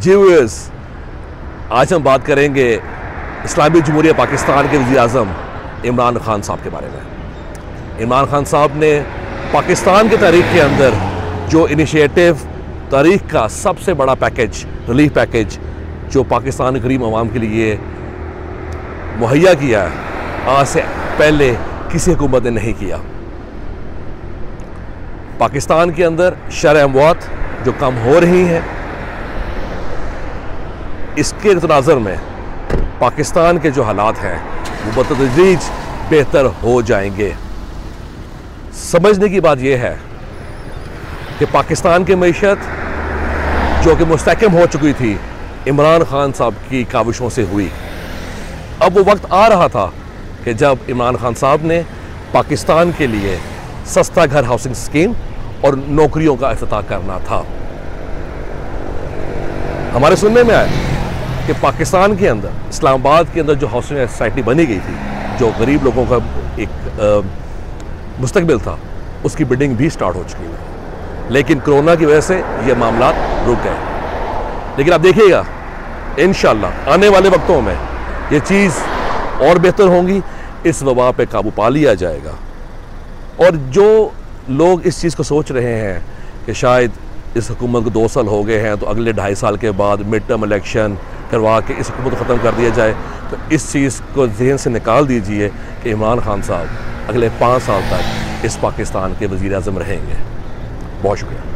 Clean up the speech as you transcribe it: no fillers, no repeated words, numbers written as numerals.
जी viewers, आज हम बात करेंगे इस्लामी जमहूरिया पाकिस्तान के वज़ीर आज़म इमरान खान साहब के बारे में। इमरान खान साहब ने पाकिस्तान की तारीख के अंदर जो इनिशिएटिव, तारीख का सबसे बड़ा पैकेज, रिलीफ पैकेज जो पाकिस्तान के गरीब आवाम के लिए मुहैया किया है, आज से पहले किसी हुकूमत ने नहीं किया। पाकिस्तान के अंदर शरह अमवात जो कम हो रही हैं, इसके तनाज़ुर में पाकिस्तान के जो हालात हैं वो बतदरीज बेहतर हो जाएंगे। समझने की बात यह है कि पाकिस्तान की मईशत जो कि मुस्तहकम हो चुकी थी इमरान खान साहब की काविशों से हुई, अब वो वक्त आ रहा था कि जब इमरान खान साहब ने पाकिस्तान के लिए सस्ता घर हाउसिंग स्कीम और नौकरियों का इफ्तिताह करना था। हमारे सुनने में आया कि पाकिस्तान के अंदर, इस्लामाबाद के अंदर जो हाउसिंग सोसाइटी बनी गई थी, जो गरीब लोगों का एक मुस्तकबिल था, उसकी बिल्डिंग भी स्टार्ट हो चुकी है। लेकिन कोरोना की वजह से ये मामला रुक गए। लेकिन आप देखिएगा, इंशाअल्लाह आने वाले वक्तों में ये चीज़ और बेहतर होंगी, इस वबा पे काबू पा लिया जाएगा। और जो लोग इस चीज़ को सोच रहे हैं कि शायद इस हुकूमत को 2 साल हो गए हैं तो अगले 2.5 साल के बाद मिड टर्म इलेक्शन करवा के इस हुकूमत को ख़त्म कर दिया जाए, तो इस चीज़ को जहन से निकाल दीजिए कि इमरान खान साहब अगले 5 साल तक इस पाकिस्तान के वज़ीर आज़म रहेंगे। बहुत शुक्रिया।